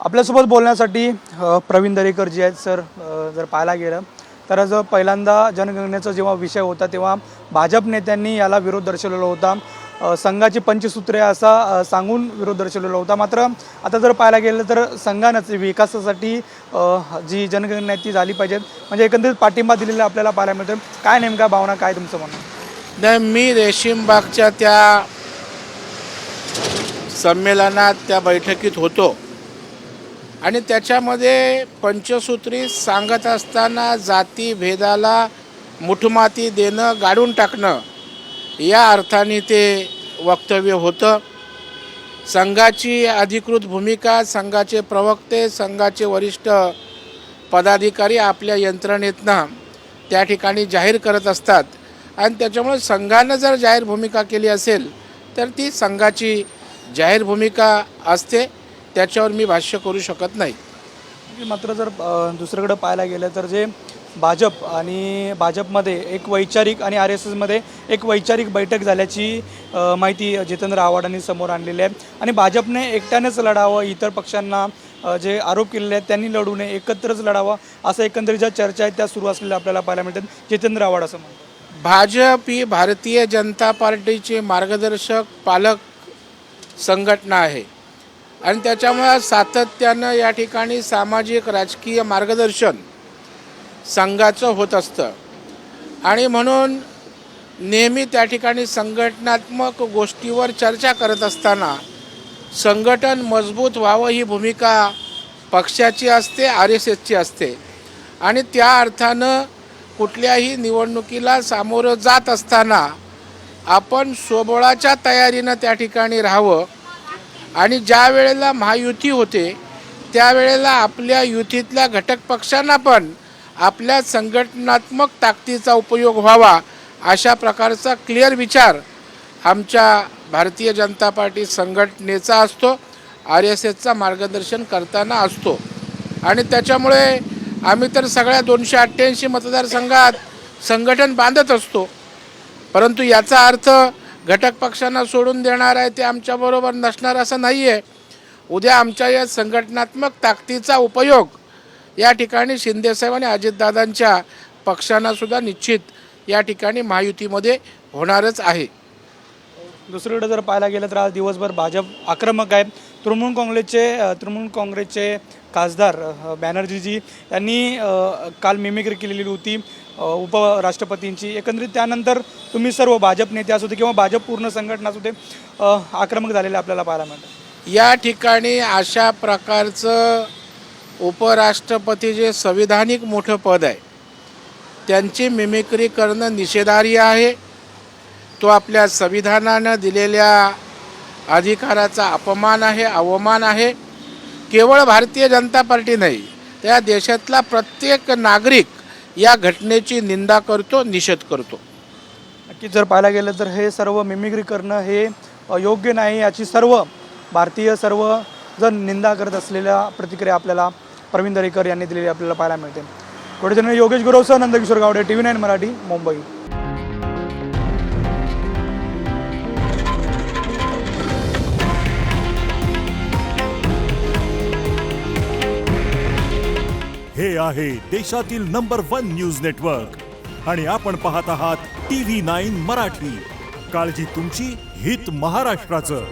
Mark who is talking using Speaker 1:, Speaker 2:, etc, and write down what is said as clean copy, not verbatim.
Speaker 1: आपल्यासोबत बोलण्यासाठी प्रवीण दरेकर जे आहेत सर, जर पाहायला गेलं तर आज पहिल्यांदा जनगणनेचा जेव्हा विषय होता तेव्हा भाजप नेत्यांनी याला विरोध दर्शवलेला होता. संघाची पंचसूत्रे असा सांगून विरोध दर्शवलेला होता. मात्र आता जर पाहायला गेलं तर संघानंच विकासासाठी जी जनगणना ती झाली पाहिजे म्हणजे एकंदरीत पाठिंबा दिलेला आपल्याला पाहायला मिळतो. काय नेमका भावना, काय तुमचं म्हणणं?
Speaker 2: नाही, मी रेशीमबागच्या त्या संमेलनात त्या बैठकीत होतो आणि त्याच्यामध्ये पंचसूत्री सांगत असताना जातीभेदाला मुठमाती देणं, गाडून टाकणं या अर्थाने ते वक्तव्य होतं. संघाची अधिकृत भूमिका, संघाचे प्रवक्ते, संघाचे वरिष्ठ पदाधिकारी आपल्या यंत्रणेतनं त्या ठिकाणी जाहीर करत असतात आणि त्याच्यामुळे संघानं जर जाहीर भूमिका केली असेल तर ती संघाची जाहीर भूमिका असते, त्याच्यावर मी भाष्य करू शकत नाही.
Speaker 1: मात्र जर दुसरीकडे पाहायला गेलं तर जे भाजप आणि भाजपमध्ये एक वैचारिक आणि RSSमध्ये एक वैचारिक बैठक झाल्याची माहिती जितेंद्र आव्हाडांनी समोर आणलेली आहे आणि भाजपने एकट्यानेच लढावं, इतर पक्षांना जे आरोप केलेले आहेत त्यांनी लढू नये, एकत्रच लढावं असं एकंदरीत ज्या चर्चा आहेत त्या सुरू असलेल्या आपल्याला पाहायला मिळतात. जितेंद्र आव्हाड असं म्हणतात.
Speaker 2: भाजप ही भारतीय जनता पार्टीची मार्गदर्शक पालक संघटना आहे आणि त्याच्यामुळे सातत्यानं या ठिकाणी सामाजिक राजकीय मार्गदर्शन संघाचं होत असतं आणि म्हणून नेहमी त्या ठिकाणी संघटनात्मक गोष्टीवर चर्चा करत असताना संघटन मजबूत व्हावं ही भूमिका पक्षाची असते, RSSची असते आणि त्या अर्थानं कुठल्याही निवडणुकीला सामोरं जात असताना आपण स्वबळाच्या तयारीनं त्या ठिकाणी राहावं आणि ज्या वेळेला महायुती होते त्यावेळेला आपल्या युतीतल्या घटक पक्षांना पण आपल्या संघटनात्मक ताकदीचा उपयोग व्हावा अशा प्रकारचा क्लिअर विचार आमच्या भारतीय जनता पार्टी संघटनेचा असतो, RSSचा मार्गदर्शन करताना असतो आणि त्याच्यामुळे आम्ही तर सगळ्या 288 मतदारसंघात संघटन बांधत असतो. परंतु याचा अर्थ घटक पक्षांना सोडून देणार आहे ते आमच्याबरोबर नसणार असं नाही आहे. उद्या आमच्या या संघटनात्मक ताकदीचा उपयोग या ठिकाणी शिंदेसाहेब आणि अजितदादांच्या पक्षांनासुद्धा निश्चित या ठिकाणी महायुतीमध्ये होणारच आहे.
Speaker 1: दुसरीकडे जर पाहायला गेलं तर आज दिवसभर भाजप आक्रमक आहे. तृणमूल काँग्रेसचे खासदार बॅनर्जीजी यांनी काल मिमिक्री केलेली होती उपराष्ट्रपतींची. एकंदरीत त्यानंतर तुम्ही सर्व भाजप नेते असू दे किंवा भाजप पूर्ण संघटना असू दे आक्रमक झालेले आपल्याला पाहायला मिळतं.
Speaker 2: या ठिकाणी अशा प्रकारचं उपराष्ट्रपती जे संविधानिक मोठं पद आहे त्यांची मिमिक्री करणं निषेधार्ह आहे. तो आपल्या संविधानानं दिलेल्या अधिकाराचा अपमान आहे, अवमान आहे. केवळ भारतीय जनता पार्टी नाही, त्या देशातला प्रत्येक नागरिक या घटनेची निंदा करतो, निषेध करतो.
Speaker 1: नक्कीच जर पाहायला गेलं तर हे सर्व मिमिक्री करणं हे योग्य नाही, याची भारतीय जण निंदा करत असलेल्या प्रतिक्रिया आपल्याला प्रवीण दरेकर यांनी दिलेली आपल्याला पाहायला मिळते. थोडे योगेश गुरवसह नंदकिशोर गावडे, TV9 मराठी, मुंबई.
Speaker 3: हे आहे देशातील नंबर 1 न्यूज नेटवर्क आणि आपण पाहत आहात TV9 मराठी. काळजी तुमची, हित महाराष्ट्राचं.